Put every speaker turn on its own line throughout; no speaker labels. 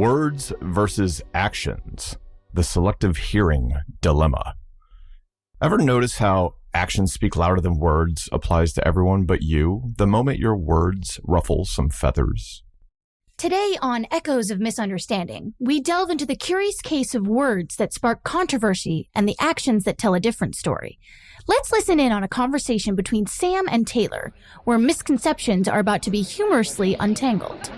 Words versus actions. The selective hearing dilemma. Ever notice how actions speak louder than words applies to everyone but you the moment your words ruffle some feathers?
Today on Echoes of Misunderstanding, we delve into the curious case of words that spark controversy and the actions that tell a different story. Let's listen in on a conversation between Sam and Taylor, where misconceptions are about to be humorously untangled.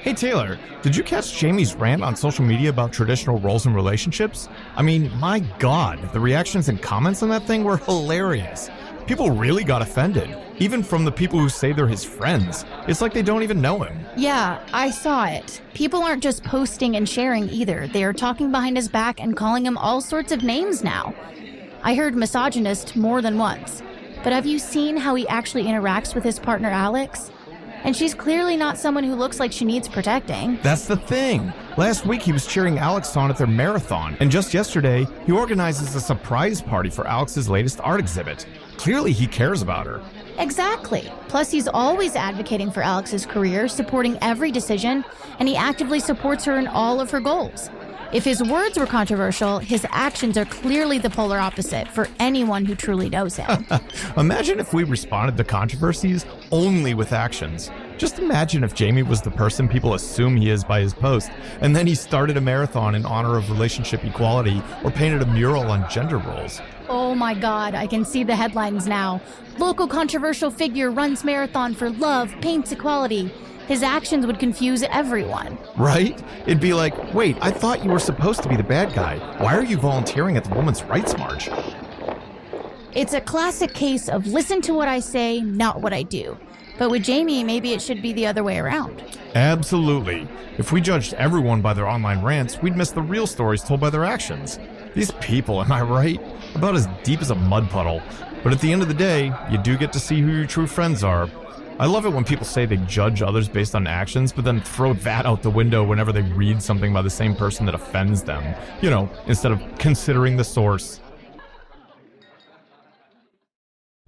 Hey Taylor, did you catch Jamie's rant on social media about traditional roles in relationships? I mean, my God, the reactions and comments on that thing were hilarious. People really got offended, even from the people who say they're his friends. It's like they don't even know him.
Yeah, I saw it. People aren't just posting and sharing either. They are talking behind his back and calling him all sorts of names now. I heard misogynist more than once. But have you seen how he actually interacts with his partner Alex? And she's clearly not someone who looks like she needs protecting.
That's the thing. Last week he was cheering Alex on at their marathon, and just yesterday he organizes a surprise party for Alex's latest art exhibit. Clearly he cares about her.
Exactly. Plus he's always advocating for Alex's career, supporting every decision, and he actively supports her in all of her goals. If his words were controversial, his actions are clearly the polar opposite for anyone who truly knows him.
Imagine if we responded to controversies only with actions. Just imagine if Jamie was the person people assume he is by his post, and then he started a marathon in honor of relationship equality or painted a mural on gender roles.
Oh my God, I can see the headlines now. Local controversial figure runs marathon for love, paints equality. His actions would confuse everyone.
Right? It'd be like, wait, I thought you were supposed to be the bad guy. Why are you volunteering at the Women's Rights March?
It's a classic case of listen to what I say, not what I do. But with Jamie, maybe it should be the other way around.
Absolutely. If we judged everyone by their online rants, we'd miss the real stories told by their actions. These people, am I right? About as deep as a mud puddle. But at the end of the day, you do get to see who your true friends are. I love it when people say they judge others based on actions, but then throw that out the window whenever they read something by the same person that offends them. You know, instead of considering the source.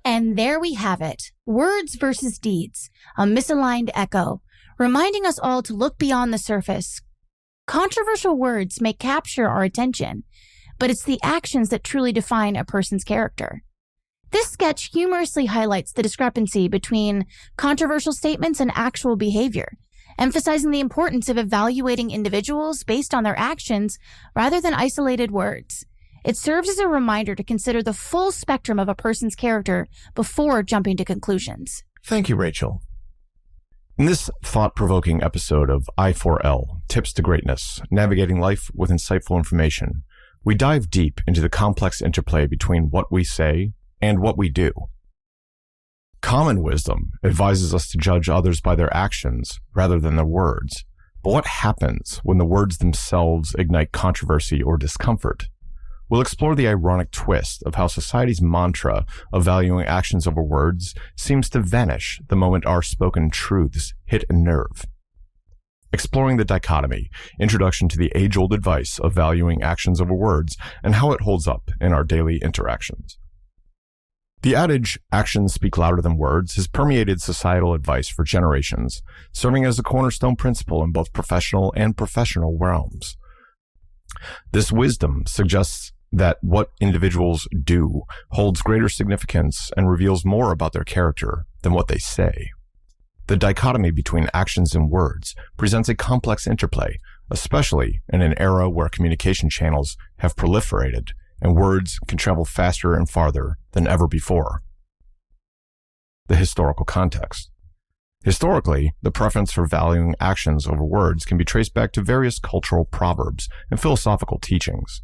And there we have it. Words versus deeds. A misaligned echo, reminding us all to look beyond the surface. Controversial words may capture our attention, but it's the actions that truly define a person's character. This sketch humorously highlights the discrepancy between controversial statements and actual behavior, emphasizing the importance of evaluating individuals based on their actions rather than isolated words. It serves as a reminder to consider the full spectrum of a person's character before jumping to conclusions.
Thank you, Rachel. In this thought-provoking episode of I4L, Tips to Greatness, Navigating Life with Insightful Information, we dive deep into the complex interplay between what we say and what we do. Common wisdom advises us to judge others by their actions rather than their words. But what happens when the words themselves ignite controversy or discomfort? We'll explore the ironic twist of how society's mantra of valuing actions over words seems to vanish the moment our spoken truths hit a nerve. Exploring the dichotomy, introduction to the age-old advice of valuing actions over words and how it holds up in our daily interactions. The adage, actions speak louder than words, has permeated societal advice for generations, serving as a cornerstone principle in both professional and professional realms. This wisdom suggests that what individuals do holds greater significance and reveals more about their character than what they say. The dichotomy between actions and words presents a complex interplay, especially in an era where communication channels have proliferated and words can travel faster and farther than ever before. The historical context. Historically, the preference for valuing actions over words can be traced back to various cultural proverbs and philosophical teachings.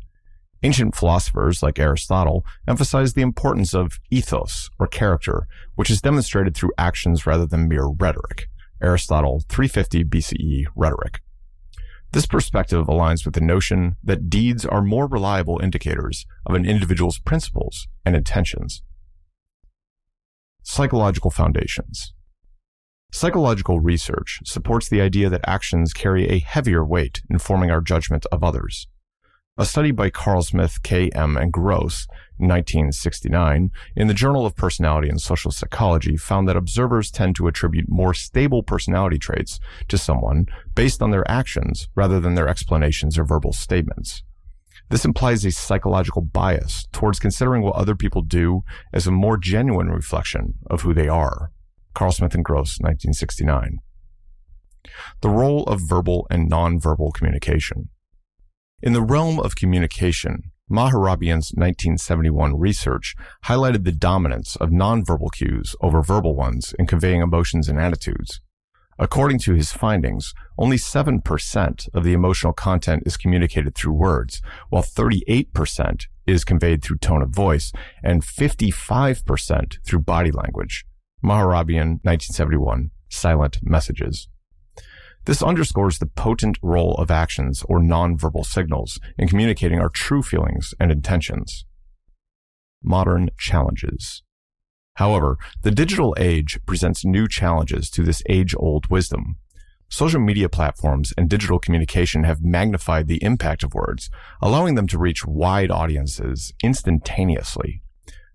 Ancient philosophers like Aristotle emphasized the importance of ethos, or character, which is demonstrated through actions rather than mere rhetoric. Aristotle, 350 BCE rhetoric. This perspective aligns with the notion that deeds are more reliable indicators of an individual's principles and intentions. Psychological foundations. Psychological research supports the idea that actions carry a heavier weight in forming our judgment of others. A study by Carl Smith, K.M., and Gross, 1969, in the Journal of Personality and Social Psychology found that observers tend to attribute more stable personality traits to someone based on their actions rather than their explanations or verbal statements. This implies a psychological bias towards considering what other people do as a more genuine reflection of who they are. Carl Smith and Gross, 1969. The role of verbal and nonverbal communication. In the realm of communication, Maharabian's 1971 research highlighted the dominance of nonverbal cues over verbal ones in conveying emotions and attitudes. According to his findings, only 7% of the emotional content is communicated through words, while 38% is conveyed through tone of voice and 55% through body language. Maharabian, 1971, Silent Messages. This underscores the potent role of actions or nonverbal signals in communicating our true feelings and intentions. Modern challenges. However, the digital age presents new challenges to this age-old wisdom. Social media platforms and digital communication have magnified the impact of words, allowing them to reach wide audiences instantaneously.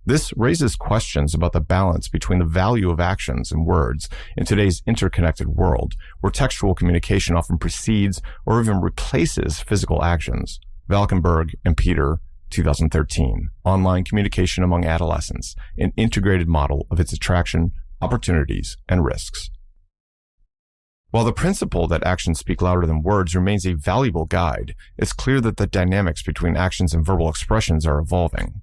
This raises questions about the balance between the value of actions and words in today's interconnected world, where textual communication often precedes or even replaces physical actions. Valkenburg and Peter, 2013. Online Communication Among Adolescents, an integrated model of its attraction, opportunities, and risks. While the principle that actions speak louder than words remains a valuable guide, it's clear that the dynamics between actions and verbal expressions are evolving.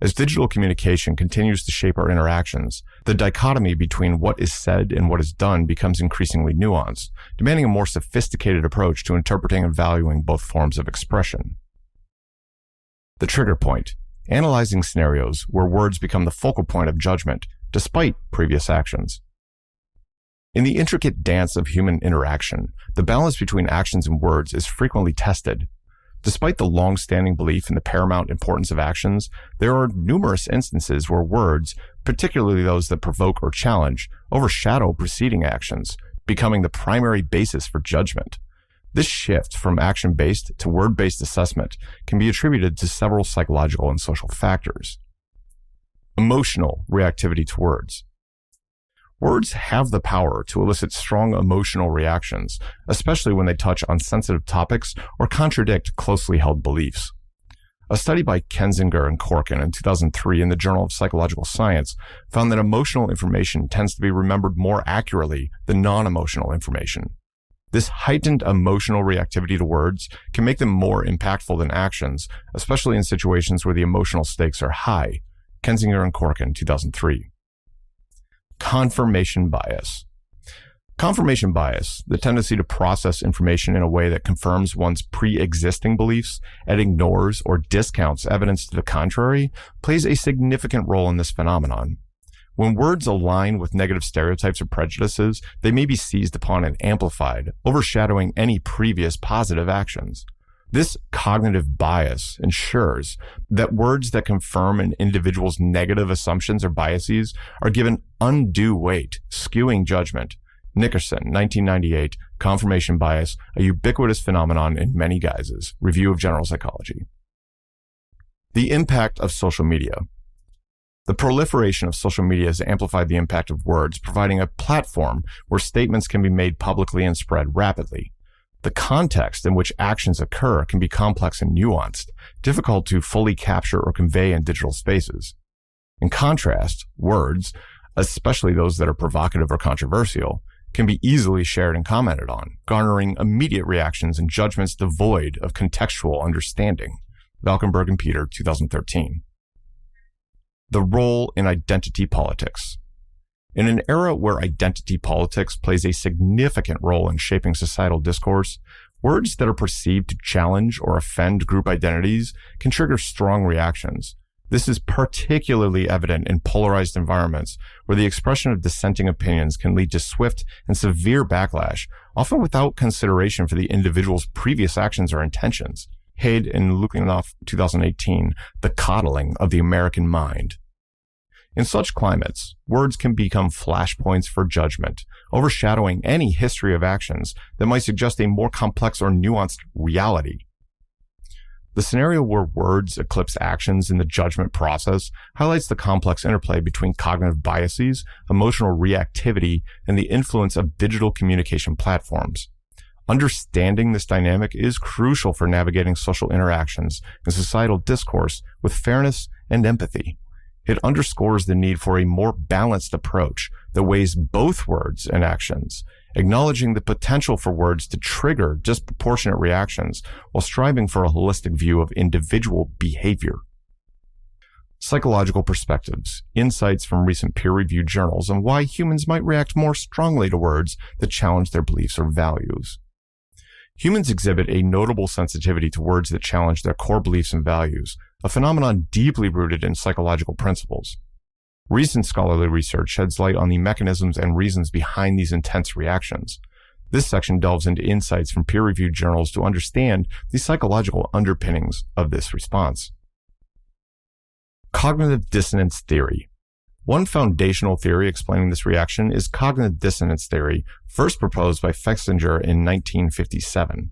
As digital communication continues to shape our interactions, the dichotomy between what is said and what is done becomes increasingly nuanced, demanding a more sophisticated approach to interpreting and valuing both forms of expression. The trigger point, analyzing scenarios where words become the focal point of judgment, despite previous actions. In the intricate dance of human interaction, the balance between actions and words is frequently tested. Despite the long-standing belief in the paramount importance of actions, there are numerous instances where words, particularly those that provoke or challenge, overshadow preceding actions, becoming the primary basis for judgment. This shift from action-based to word-based assessment can be attributed to several psychological and social factors. Emotional reactivity to words. Words have the power to elicit strong emotional reactions, especially when they touch on sensitive topics or contradict closely held beliefs. A study by Kensinger and Corkin in 2003 in the Journal of Psychological Science found that emotional information tends to be remembered more accurately than non-emotional information. This heightened emotional reactivity to words can make them more impactful than actions, especially in situations where the emotional stakes are high. Kensinger and Corkin, 2003. Confirmation bias. Confirmation bias, the tendency to process information in a way that confirms one's pre-existing beliefs and ignores or discounts evidence to the contrary, plays a significant role in this phenomenon. When words align with negative stereotypes or prejudices, they may be seized upon and amplified, overshadowing any previous positive actions. This cognitive bias ensures that words that confirm an individual's negative assumptions or biases are given undue weight, skewing judgment. Nickerson, 1998, Confirmation Bias, a ubiquitous phenomenon in many guises. Review of General Psychology. The impact of social media. The proliferation of social media has amplified the impact of words, providing a platform where statements can be made publicly and spread rapidly. The context in which actions occur can be complex and nuanced, difficult to fully capture or convey in digital spaces. In contrast, words, especially those that are provocative or controversial, can be easily shared and commented on, garnering immediate reactions and judgments devoid of contextual understanding. Valkenburg and Peter, 2013. The role in identity politics. In an era where identity politics plays a significant role in shaping societal discourse, words that are perceived to challenge or offend group identities can trigger strong reactions. This is particularly evident in polarized environments where the expression of dissenting opinions can lead to swift and severe backlash, often without consideration for the individual's previous actions or intentions. Haid and Lukyanov, 2018, The Coddling of the American Mind. In such climates, words can become flashpoints for judgment, overshadowing any history of actions that might suggest a more complex or nuanced reality. The scenario where words eclipse actions in the judgment process highlights the complex interplay between cognitive biases, emotional reactivity, and the influence of digital communication platforms. Understanding this dynamic is crucial for navigating social interactions and societal discourse with fairness and empathy. It underscores the need for a more balanced approach that weighs both words and actions, acknowledging the potential for words to trigger disproportionate reactions while striving for a holistic view of individual behavior. Psychological perspectives, insights from recent peer-reviewed journals on why humans might react more strongly to words that challenge their beliefs or values. Humans exhibit a notable sensitivity to words that challenge their core beliefs and values, a phenomenon deeply rooted in psychological principles. Recent scholarly research sheds light on the mechanisms and reasons behind these intense reactions. This section delves into insights from peer-reviewed journals to understand the psychological underpinnings of this response. Cognitive dissonance theory. One foundational theory explaining this reaction is cognitive dissonance theory, first proposed by Festinger in 1957.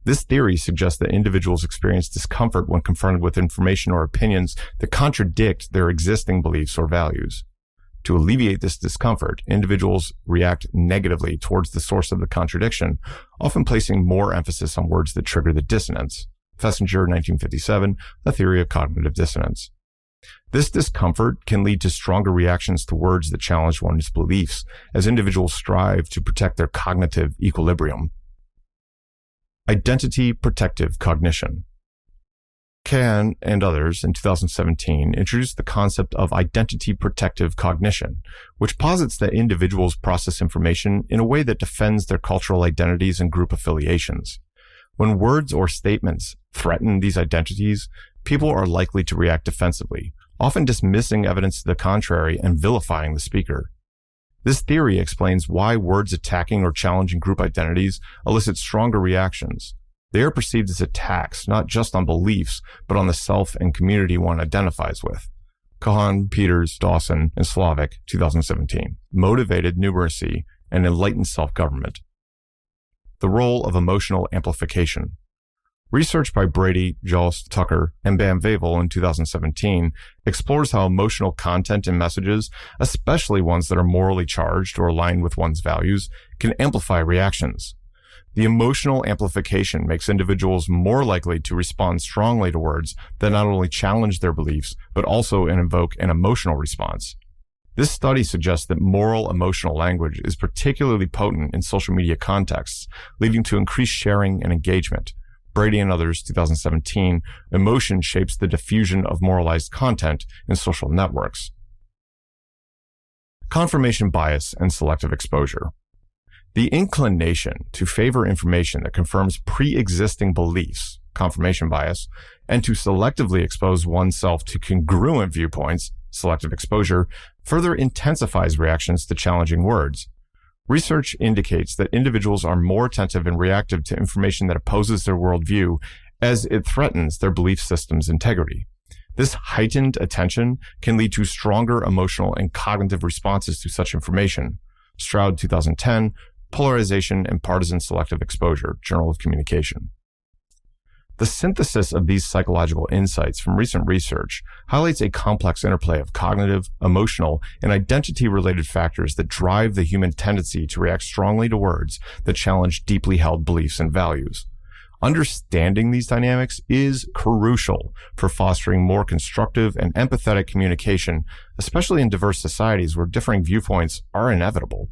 This theory suggests that individuals experience discomfort when confronted with information or opinions that contradict their existing beliefs or values. To alleviate this discomfort, individuals react negatively towards the source of the contradiction, often placing more emphasis on words that trigger the dissonance. Festinger, 1957, A Theory of Cognitive Dissonance. This discomfort can lead to stronger reactions to words that challenge one's beliefs, as individuals strive to protect their cognitive equilibrium. Identity protective cognition. Kahn and others in 2017 introduced the concept of identity protective cognition, which posits that individuals process information in a way that defends their cultural identities and group affiliations. When words or statements threaten these identities, people are likely to react defensively, often dismissing evidence to the contrary and vilifying the speaker. This theory explains why words attacking or challenging group identities elicit stronger reactions. They are perceived as attacks, not just on beliefs, but on the self and community one identifies with. Kahan, Peters, Dawson, and Slavic, 2017. Motivated numeracy and enlightened self-government. The role of emotional amplification. Research by Brady, Jost, Tucker, and Bam Vavel in 2017 explores how emotional content and messages, especially ones that are morally charged or aligned with one's values, can amplify reactions. The emotional amplification makes individuals more likely to respond strongly to words that not only challenge their beliefs, but also invoke an emotional response. This study suggests that moral emotional language is particularly potent in social media contexts, leading to increased sharing and engagement. Brady and others, 2017, emotion shapes the diffusion of moralized content in social networks. Confirmation bias and selective exposure. The inclination to favor information that confirms pre-existing beliefs, confirmation bias, and to selectively expose oneself to congruent viewpoints, selective exposure, further intensifies reactions to challenging words. Research indicates that individuals are more attentive and reactive to information that opposes their worldview as it threatens their belief system's integrity. This heightened attention can lead to stronger emotional and cognitive responses to such information. Stroud, 2010, Polarization and Partisan Selective Exposure, Journal of Communication. The synthesis of these psychological insights from recent research highlights a complex interplay of cognitive, emotional, and identity-related factors that drive the human tendency to react strongly to words that challenge deeply held beliefs and values. Understanding these dynamics is crucial for fostering more constructive and empathetic communication, especially in diverse societies where differing viewpoints are inevitable.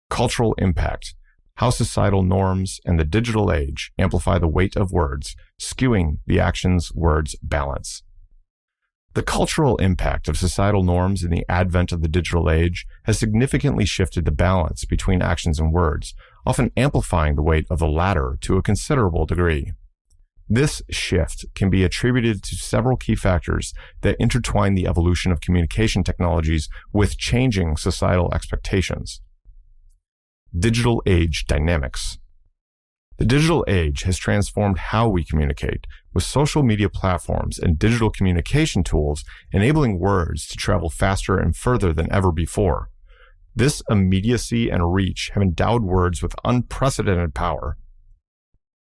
Cultural impact. How societal norms and the digital age amplify the weight of words, skewing the actions-words balance. The cultural impact of societal norms in the advent of the digital age has significantly shifted the balance between actions and words, often amplifying the weight of the latter to a considerable degree. This shift can be attributed to several key factors that intertwine the evolution of communication technologies with changing societal expectations. Digital age dynamics. The digital age has transformed how we communicate, with social media platforms and digital communication tools enabling words to travel faster and further than ever before. This immediacy and reach have endowed words with unprecedented power.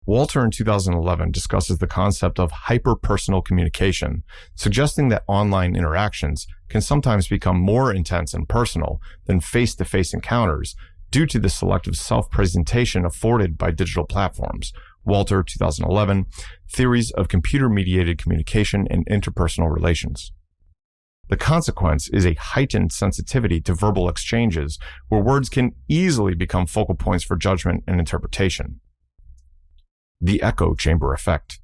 Walter in 2011 discusses the concept of hyper-personal communication, suggesting that online interactions can sometimes become more intense and personal than face-to-face encounters due to the selective self-presentation afforded by digital platforms. Walter, 2011, Theories of Computer-Mediated Communication and Interpersonal Relations. The consequence is a heightened sensitivity to verbal exchanges where words can easily become focal points for judgment and interpretation. The echo chamber effect.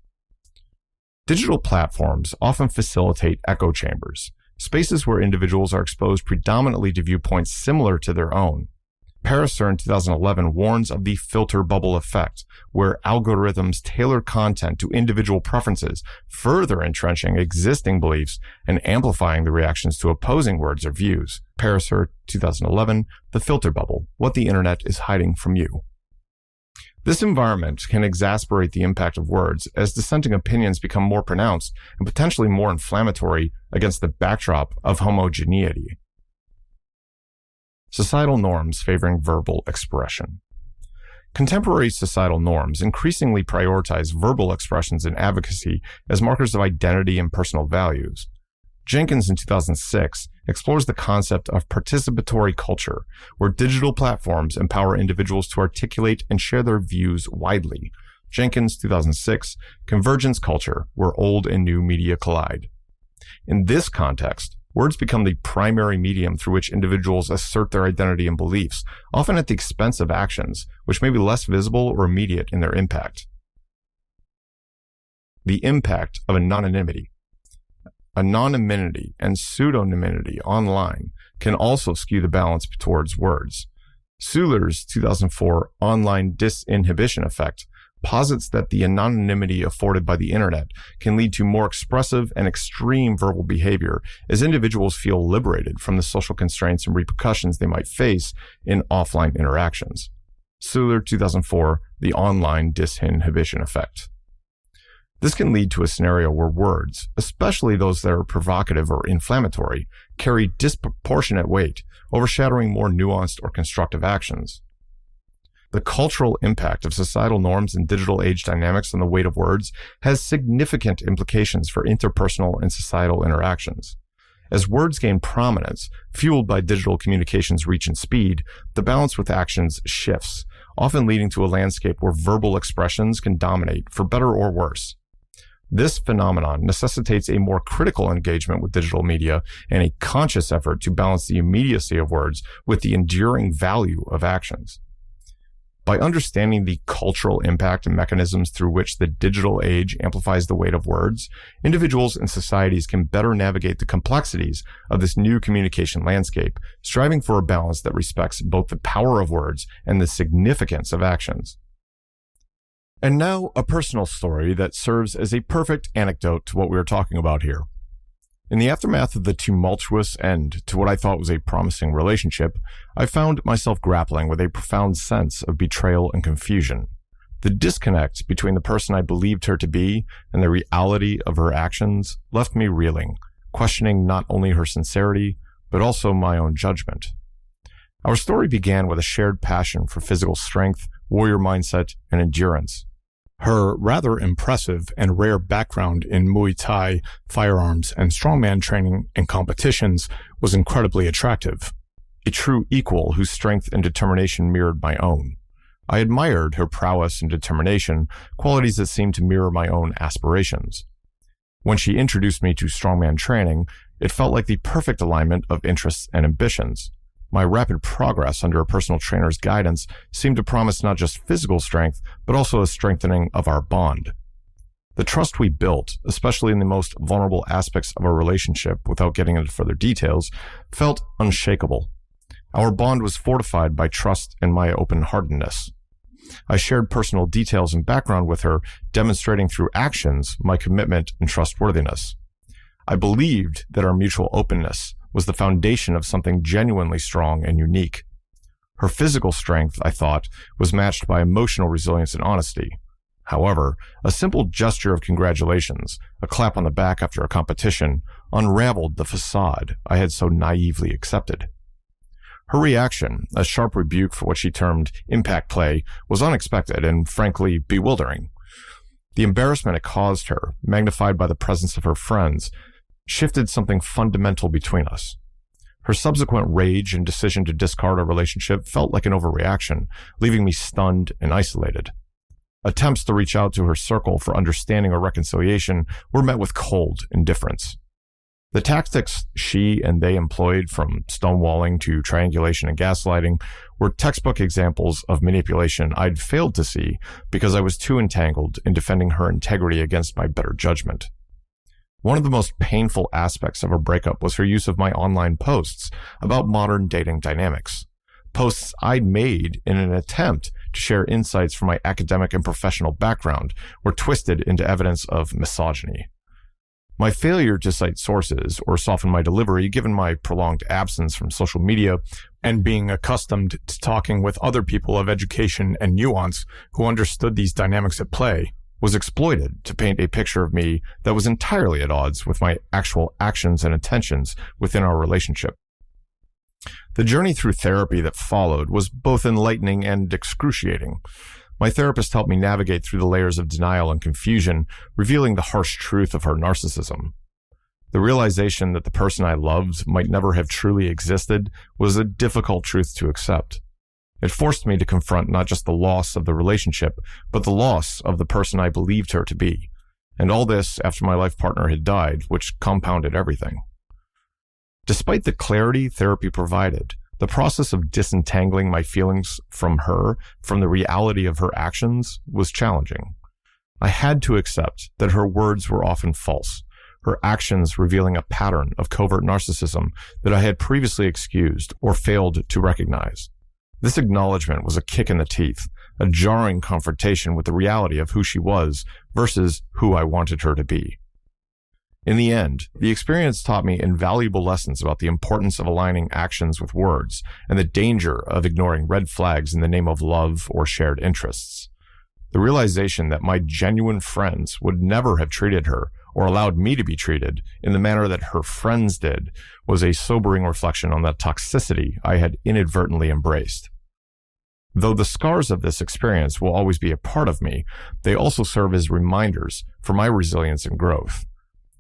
Digital platforms often facilitate echo chambers, spaces where individuals are exposed predominantly to viewpoints similar to their own. Pariser in 2011 warns of the filter bubble effect, where algorithms tailor content to individual preferences, further entrenching existing beliefs and amplifying the reactions to opposing words or views. Pariser, 2011, The Filter Bubble, What the Internet is Hiding from You. This environment can exacerbate the impact of words as dissenting opinions become more pronounced and potentially more inflammatory against the backdrop of homogeneity. Societal norms favoring verbal expression. Contemporary societal norms increasingly prioritize verbal expressions in advocacy as markers of identity and personal values. Jenkins in 2006 explores the concept of participatory culture, where digital platforms empower individuals to articulate and share their views widely. Jenkins, 2006, Convergence Culture, where old and new media collide. In this context, words become the primary medium through which individuals assert their identity and beliefs, often at the expense of actions, which may be less visible or immediate in their impact. The impact of anonymity. Anonymity and pseudonymity online can also skew the balance towards words. Suhler's 2004 online disinhibition effect posits that the anonymity afforded by the internet can lead to more expressive and extreme verbal behavior as individuals feel liberated from the social constraints and repercussions they might face in offline interactions. Suhler, 2004, The Online Disinhibition Effect. This can lead to a scenario where words, especially those that are provocative or inflammatory, carry disproportionate weight, overshadowing more nuanced or constructive actions. The cultural impact of societal norms and digital age dynamics on the weight of words has significant implications for interpersonal and societal interactions. As words gain prominence, fueled by digital communications' reach and speed, the balance with actions shifts, often leading to a landscape where verbal expressions can dominate, for better or worse. This phenomenon necessitates a more critical engagement with digital media and a conscious effort to balance the immediacy of words with the enduring value of actions. By understanding the cultural impact and mechanisms through which the digital age amplifies the weight of words, individuals and societies can better navigate the complexities of this new communication landscape, striving for a balance that respects both the power of words and the significance of actions. And now, a personal story that serves as a perfect anecdote to what we are talking about here. In the aftermath of the tumultuous end to what I thought was a promising relationship, I found myself grappling with a profound sense of betrayal and confusion. The disconnect between the person I believed her to be and the reality of her actions left me reeling, questioning not only her sincerity, but also my own judgment. Our story began with a shared passion for physical strength, warrior mindset, and endurance. Her rather impressive and rare background in Muay Thai, firearms, and strongman training and competitions was incredibly attractive. A true equal whose strength and determination mirrored my own. I admired her prowess and determination, qualities that seemed to mirror my own aspirations. When she introduced me to strongman training, it felt like the perfect alignment of interests and ambitions. My rapid progress under a personal trainer's guidance seemed to promise not just physical strength, but also a strengthening of our bond. The trust we built, especially in the most vulnerable aspects of our relationship, without getting into further details, felt unshakable. Our bond was fortified by trust and my open-heartedness. I shared personal details and background with her, demonstrating through actions my commitment and trustworthiness. I believed that our mutual openness was the foundation of something genuinely strong and unique. Her physical strength, I thought, was matched by emotional resilience and honesty. However, a simple gesture of congratulations, a clap on the back after a competition, unraveled the facade I had so naively accepted. Her reaction, a sharp rebuke for what she termed impact play, was unexpected and frankly bewildering. The embarrassment it caused her, magnified by the presence of her friends, shifted something fundamental between us. Her subsequent rage and decision to discard our relationship felt like an overreaction, leaving me stunned and isolated. Attempts to reach out to her circle for understanding or reconciliation were met with cold indifference. The tactics she and they employed, from stonewalling to triangulation and gaslighting, were textbook examples of manipulation I'd failed to see because I was too entangled in defending her integrity against my better judgment. One of the most painful aspects of our breakup was her use of my online posts about modern dating dynamics. Posts I'd made in an attempt to share insights from my academic and professional background were twisted into evidence of misogyny. My failure to cite sources or soften my delivery, given my prolonged absence from social media and being accustomed to talking with other people of education and nuance who understood these dynamics at play, was exploited to paint a picture of me that was entirely at odds with my actual actions and intentions within our relationship. The journey through therapy that followed was both enlightening and excruciating. My therapist helped me navigate through the layers of denial and confusion, revealing the harsh truth of her narcissism. The realization that the person I loved might never have truly existed was a difficult truth to accept. It forced me to confront not just the loss of the relationship, but the loss of the person I believed her to be. And all this after my life partner had died, which compounded everything. Despite the clarity therapy provided, the process of disentangling my feelings from her, from the reality of her actions, was challenging. I had to accept that her words were often false, her actions revealing a pattern of covert narcissism that I had previously excused or failed to recognize. This acknowledgement was a kick in the teeth, a jarring confrontation with the reality of who she was versus who I wanted her to be. In the end, the experience taught me invaluable lessons about the importance of aligning actions with words and the danger of ignoring red flags in the name of love or shared interests. The realization that my genuine friends would never have treated her or allowed me to be treated in the manner that her friends did was a sobering reflection on the toxicity I had inadvertently embraced. Though the scars of this experience will always be a part of me, they also serve as reminders for my resilience and growth.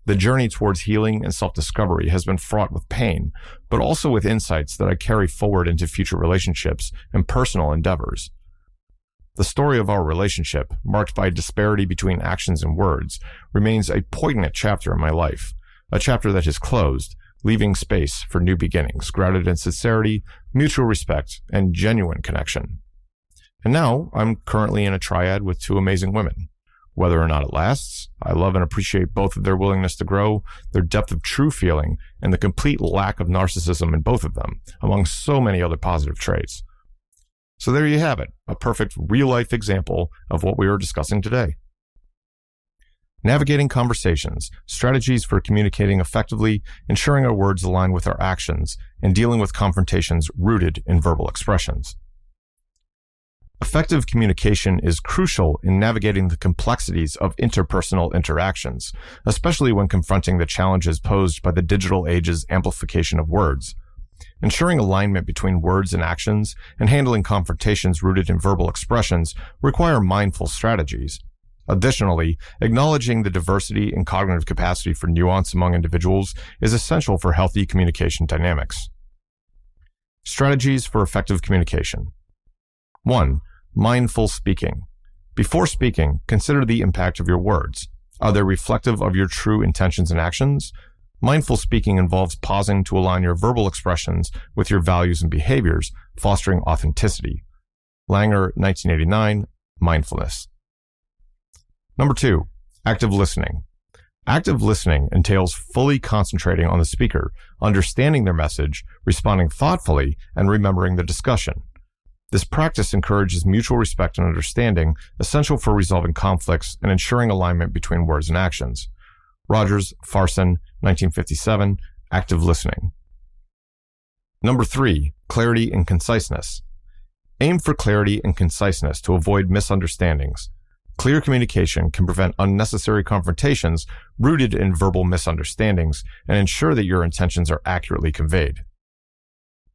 The journey towards healing and self-discovery has been fraught with pain, but also with insights that I carry forward into future relationships and personal endeavors. The story of our relationship, marked by disparity between actions and words, remains a poignant chapter in my life, a chapter that is closed, leaving space for new beginnings, grounded in sincerity, mutual respect, and genuine connection. And now, I'm currently in a triad with two amazing women. Whether or not it lasts, I love and appreciate both of their willingness to grow, their depth of true feeling, and the complete lack of narcissism in both of them, among so many other positive traits. So there you have it, a perfect real-life example of what we are discussing today. Navigating conversations, strategies for communicating effectively, ensuring our words align with our actions, and dealing with confrontations rooted in verbal expressions. Effective communication is crucial in navigating the complexities of interpersonal interactions, especially when confronting the challenges posed by the digital age's amplification of words. Ensuring alignment between words and actions and handling confrontations rooted in verbal expressions require mindful strategies. Additionally, acknowledging the diversity and cognitive capacity for nuance among individuals is essential for healthy communication dynamics. Strategies for effective communication. 1. Mindful speaking. Before speaking, consider the impact of your words. Are they reflective of your true intentions and actions? Mindful speaking involves pausing to align your verbal expressions with your values and behaviors, fostering authenticity. Langer, 1989, Mindfulness. Number 2, active listening. Active listening entails fully concentrating on the speaker, understanding their message, responding thoughtfully, and remembering the discussion. This practice encourages mutual respect and understanding, essential for resolving conflicts and ensuring alignment between words and actions. Rogers, Farson, 1957, Active Listening. Number 3, clarity and conciseness. Aim for clarity and conciseness to avoid misunderstandings. Clear communication can prevent unnecessary confrontations rooted in verbal misunderstandings and ensure that your intentions are accurately conveyed.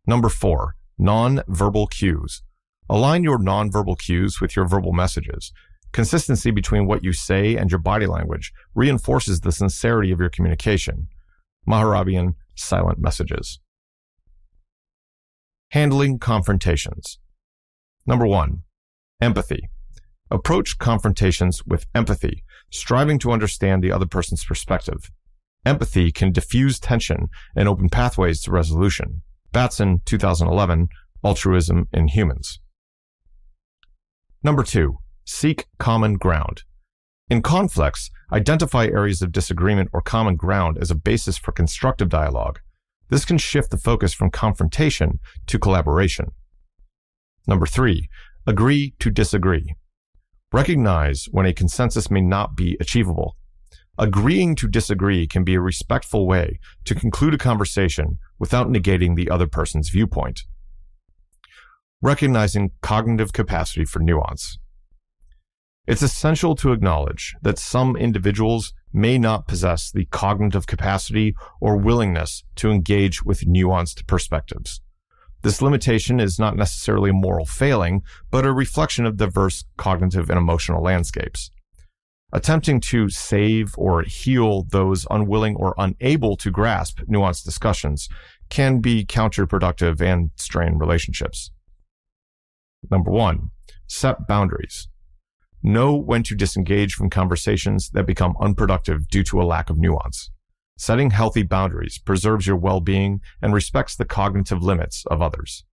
Number 4, non-verbal cues. Align your non-verbal cues with your verbal messages. Consistency between what you say and your body language reinforces the sincerity of your communication. Maharabian silent messages. Handling confrontations. Number 1, empathy. Approach confrontations with empathy, striving to understand the other person's perspective. Empathy can diffuse tension and open pathways to resolution. Batson, 2011, Altruism in Humans. Number 2, seek common ground. In conflicts, identify areas of disagreement or common ground as a basis for constructive dialogue. This can shift the focus from confrontation to collaboration. Number 3, agree to disagree. Recognize when a consensus may not be achievable. Agreeing to disagree can be a respectful way to conclude a conversation without negating the other person's viewpoint. Recognizing cognitive capacity for nuance. It's essential to acknowledge that some individuals may not possess the cognitive capacity or willingness to engage with nuanced perspectives. This limitation is not necessarily a moral failing, but a reflection of diverse cognitive and emotional landscapes. Attempting to save or heal those unwilling or unable to grasp nuanced discussions can be counterproductive and strain relationships. Number 1, set boundaries. Know when to disengage from conversations that become unproductive due to a lack of nuance. Setting healthy boundaries preserves your well-being and respects the cognitive limits of others.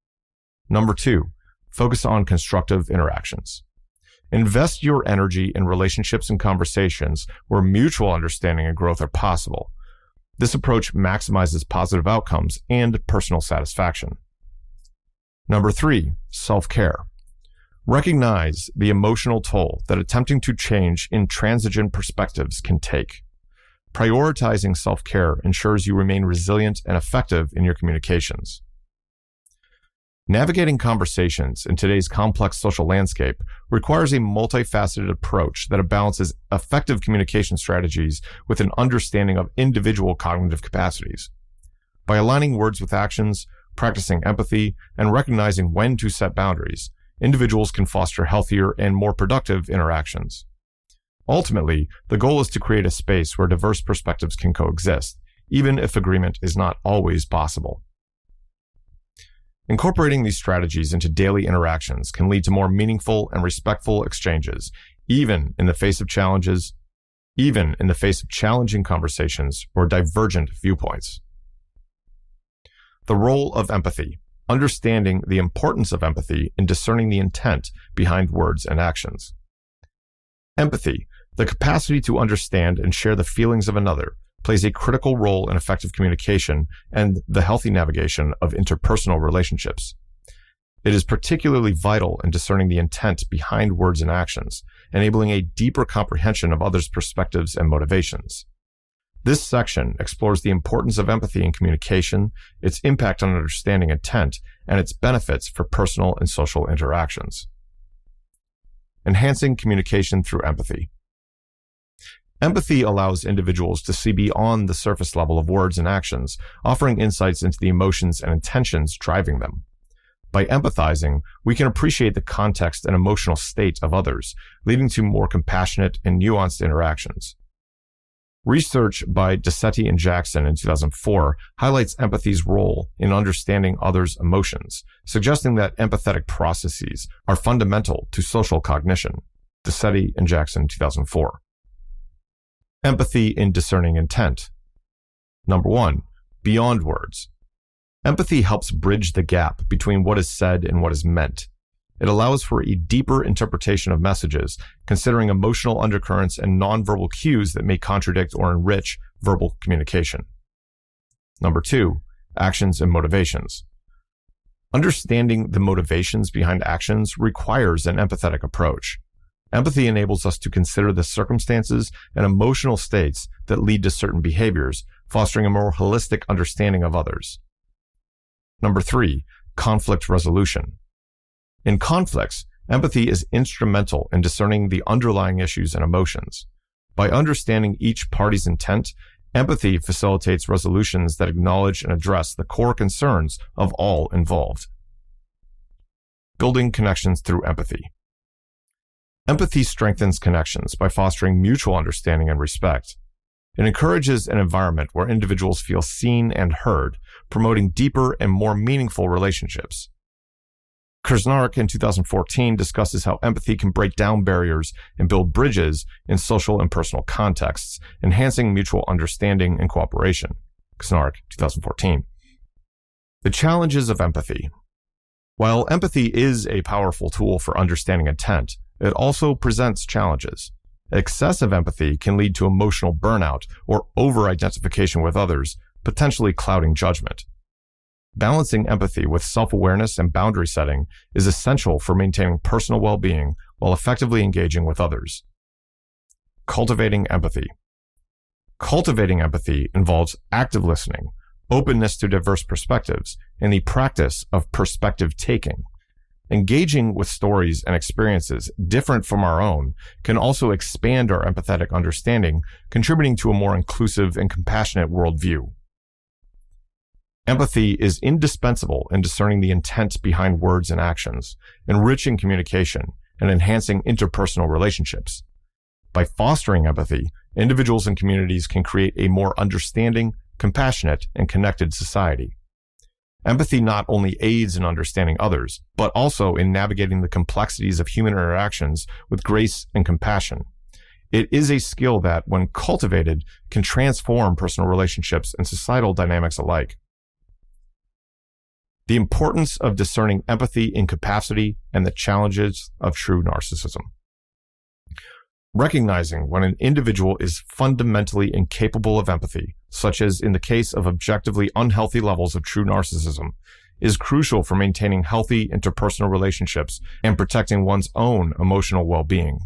Number 2, focus on constructive interactions. Invest your energy in relationships and conversations where mutual understanding and growth are possible. This approach maximizes positive outcomes and personal satisfaction. Number 3, self-care. Recognize the emotional toll that attempting to change intransigent perspectives can take. Prioritizing self-care ensures you remain resilient and effective in your communications. Navigating conversations in today's complex social landscape requires a multifaceted approach that balances effective communication strategies with an understanding of individual cognitive capacities. By aligning words with actions, practicing empathy, and recognizing when to set boundaries, individuals can foster healthier and more productive interactions. Ultimately, the goal is to create a space where diverse perspectives can coexist, even if agreement is not always possible. Incorporating these strategies into daily interactions can lead to more meaningful and respectful exchanges, even in the face of challenging conversations or divergent viewpoints. The role of empathy. Understanding the importance of empathy in discerning the intent behind words and actions. Empathy, the capacity to understand and share the feelings of another, plays a critical role in effective communication and the healthy navigation of interpersonal relationships. It is particularly vital in discerning the intent behind words and actions, enabling a deeper comprehension of others' perspectives and motivations. This section explores the importance of empathy in communication, its impact on understanding intent, and its benefits for personal and social interactions. Enhancing communication through empathy. Empathy allows individuals to see beyond the surface level of words and actions, offering insights into the emotions and intentions driving them. By empathizing, we can appreciate the context and emotional state of others, leading to more compassionate and nuanced interactions. Research by Deceit and Jackson in 2004 highlights empathy's role in understanding others' emotions, suggesting that empathetic processes are fundamental to social cognition. Deceit and Jackson, 2004. Empathy in discerning intent. Number 1, beyond words. Empathy helps bridge the gap between what is said and what is meant. It allows for a deeper interpretation of messages, considering emotional undercurrents and nonverbal cues that may contradict or enrich verbal communication. Number 2, actions and motivations. Understanding the motivations behind actions requires an empathetic approach. Empathy enables us to consider the circumstances and emotional states that lead to certain behaviors, fostering a more holistic understanding of others. Number 3, conflict resolution. In conflicts, empathy is instrumental in discerning the underlying issues and emotions. By understanding each party's intent, empathy facilitates resolutions that acknowledge and address the core concerns of all involved. Building connections through empathy. Empathy strengthens connections by fostering mutual understanding and respect. It encourages an environment where individuals feel seen and heard, promoting deeper and more meaningful relationships. Krznaric in 2014 discusses how empathy can break down barriers and build bridges in social and personal contexts, enhancing mutual understanding and cooperation. Krznaric, 2014. The challenges of empathy. While empathy is a powerful tool for understanding intent, it also presents challenges. Excessive empathy can lead to emotional burnout or over-identification with others, potentially clouding judgment. Balancing empathy with self-awareness and boundary setting is essential for maintaining personal well-being while effectively engaging with others. Cultivating empathy. Cultivating empathy involves active listening, openness to diverse perspectives, and the practice of perspective taking. Engaging with stories and experiences different from our own can also expand our empathetic understanding, contributing to a more inclusive and compassionate worldview. Empathy is indispensable in discerning the intent behind words and actions, enriching communication, and enhancing interpersonal relationships. By fostering empathy, individuals and communities can create a more understanding, compassionate, and connected society. Empathy not only aids in understanding others, but also in navigating the complexities of human interactions with grace and compassion. It is a skill that, when cultivated, can transform personal relationships and societal dynamics alike. The importance of discerning empathy in capacity and the challenges of true narcissism. Recognizing when an individual is fundamentally incapable of empathy, such as in the case of objectively unhealthy levels of true narcissism, is crucial for maintaining healthy interpersonal relationships and protecting one's own emotional well-being.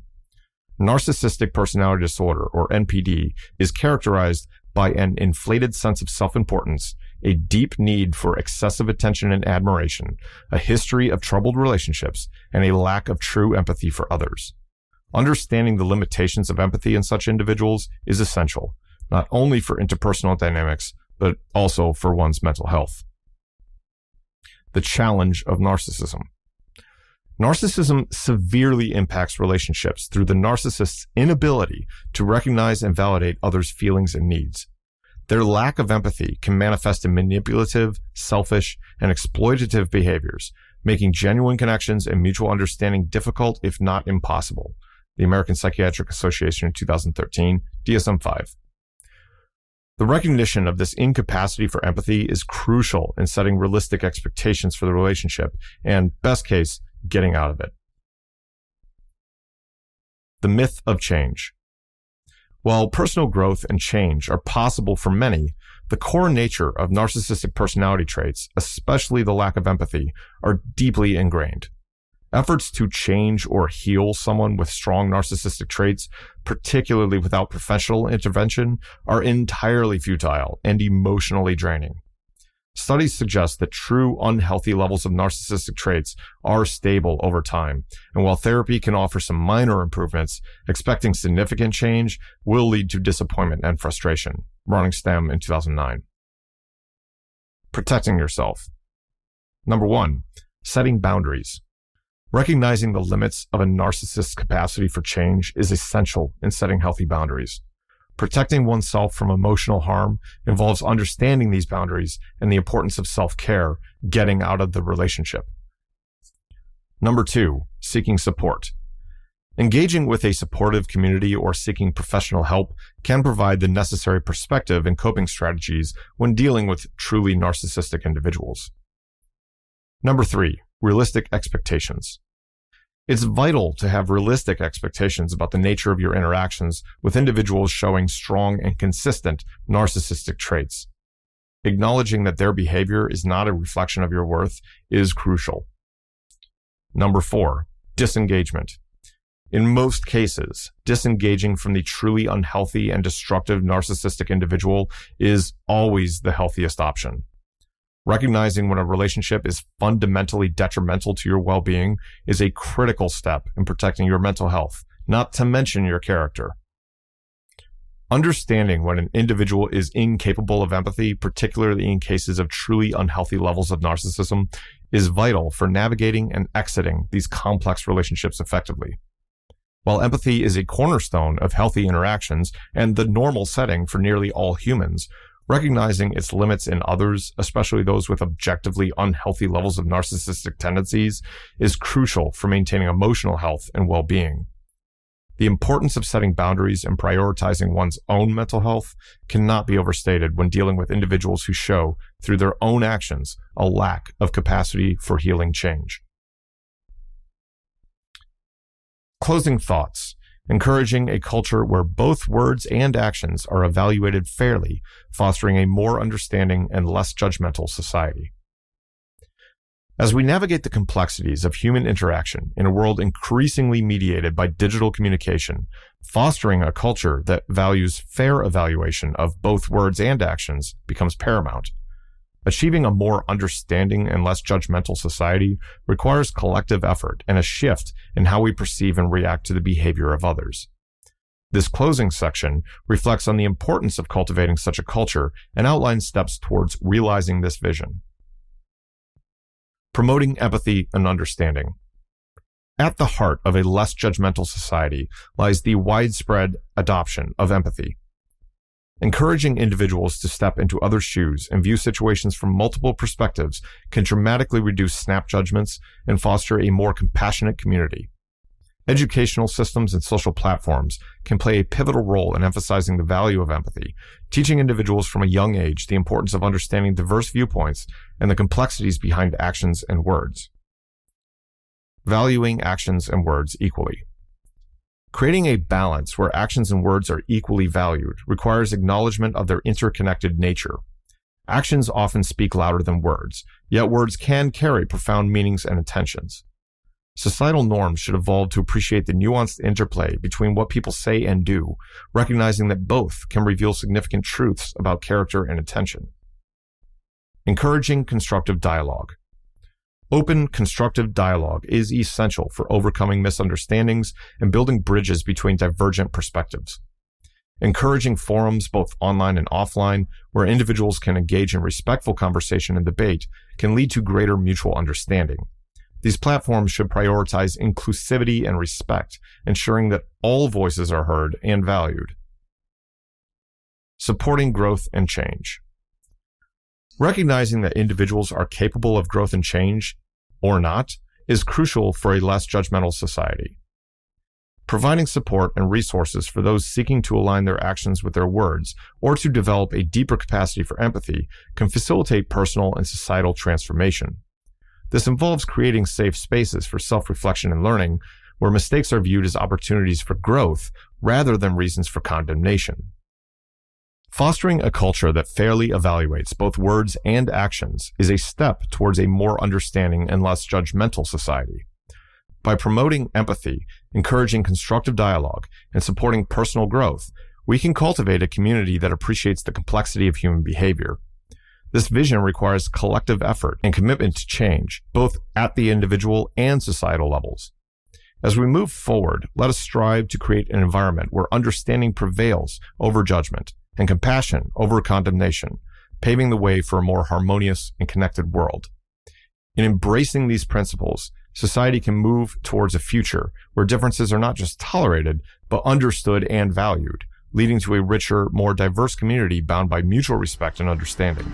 Narcissistic personality disorder, or NPD, is characterized by an inflated sense of self-importance, a deep need for excessive attention and admiration, a history of troubled relationships, and a lack of true empathy for others. Understanding the limitations of empathy in such individuals is essential, not only for interpersonal dynamics, but also for one's mental health. The challenge of narcissism. Narcissism severely impacts relationships through the narcissist's inability to recognize and validate others' feelings and needs. Their lack of empathy can manifest in manipulative, selfish, and exploitative behaviors, making genuine connections and mutual understanding difficult, if not impossible. The American Psychiatric Association in 2013, DSM-5. The recognition of this incapacity for empathy is crucial in setting realistic expectations for the relationship and, best case, getting out of it. The myth of change. While personal growth and change are possible for many, the core nature of narcissistic personality traits, especially the lack of empathy, are deeply ingrained. Efforts to change or heal someone with strong narcissistic traits, particularly without professional intervention, are entirely futile and emotionally draining. Studies suggest that true unhealthy levels of narcissistic traits are stable over time, and while therapy can offer some minor improvements, expecting significant change will lead to disappointment and frustration. Running-Stem in 2009. Protecting yourself. Number 1, setting boundaries. Recognizing the limits of a narcissist's capacity for change is essential in setting healthy boundaries. Protecting oneself from emotional harm involves understanding these boundaries and the importance of self-care, getting out of the relationship. Number 2, seeking support. Engaging with a supportive community or seeking professional help can provide the necessary perspective and coping strategies when dealing with truly narcissistic individuals. Number 3, realistic expectations. It's vital to have realistic expectations about the nature of your interactions with individuals showing strong and consistent narcissistic traits. Acknowledging that their behavior is not a reflection of your worth is crucial. Number 4, disengagement. In most cases, disengaging from the truly unhealthy and destructive narcissistic individual is always the healthiest option. Recognizing when a relationship is fundamentally detrimental to your well-being is a critical step in protecting your mental health, not to mention your character. Understanding when an individual is incapable of empathy, particularly in cases of truly unhealthy levels of narcissism, is vital for navigating and exiting these complex relationships effectively. While empathy is a cornerstone of healthy interactions and the normal setting for nearly all humans, recognizing its limits in others, especially those with objectively unhealthy levels of narcissistic tendencies, is crucial for maintaining emotional health and well-being. The importance of setting boundaries and prioritizing one's own mental health cannot be overstated when dealing with individuals who show, through their own actions, a lack of capacity for healing change. Closing thoughts. Encouraging a culture where both words and actions are evaluated fairly, fostering a more understanding and less judgmental society. As we navigate the complexities of human interaction in a world increasingly mediated by digital communication, fostering a culture that values fair evaluation of both words and actions becomes paramount. Achieving a more understanding and less judgmental society requires collective effort and a shift in how we perceive and react to the behavior of others. This closing section reflects on the importance of cultivating such a culture and outlines steps towards realizing this vision. Promoting empathy and understanding. At the heart of a less judgmental society lies the widespread adoption of empathy. Encouraging individuals to step into others' shoes and view situations from multiple perspectives can dramatically reduce snap judgments and foster a more compassionate community. Educational systems and social platforms can play a pivotal role in emphasizing the value of empathy, teaching individuals from a young age the importance of understanding diverse viewpoints and the complexities behind actions and words. Valuing actions and words equally. Creating a balance where actions and words are equally valued requires acknowledgement of their interconnected nature. Actions often speak louder than words, yet words can carry profound meanings and intentions. Societal norms should evolve to appreciate the nuanced interplay between what people say and do, recognizing that both can reveal significant truths about character and intention. Encouraging constructive dialogue. Open, constructive dialogue is essential for overcoming misunderstandings and building bridges between divergent perspectives. Encouraging forums, both online and offline, where individuals can engage in respectful conversation and debate can lead to greater mutual understanding. These platforms should prioritize inclusivity and respect, ensuring that all voices are heard and valued. Supporting growth and change. Recognizing that individuals are capable of growth and change, or not, is crucial for a less judgmental society. Providing support and resources for those seeking to align their actions with their words or to develop a deeper capacity for empathy can facilitate personal and societal transformation. This involves creating safe spaces for self-reflection and learning, where mistakes are viewed as opportunities for growth rather than reasons for condemnation. Fostering a culture that fairly evaluates both words and actions is a step towards a more understanding and less judgmental society. By promoting empathy, encouraging constructive dialogue, and supporting personal growth, we can cultivate a community that appreciates the complexity of human behavior. This vision requires collective effort and commitment to change, both at the individual and societal levels. As we move forward, let us strive to create an environment where understanding prevails over judgment and compassion over condemnation, paving the way for a more harmonious and connected world. In embracing these principles, society can move towards a future where differences are not just tolerated, but understood and valued, leading to a richer, more diverse community bound by mutual respect and understanding.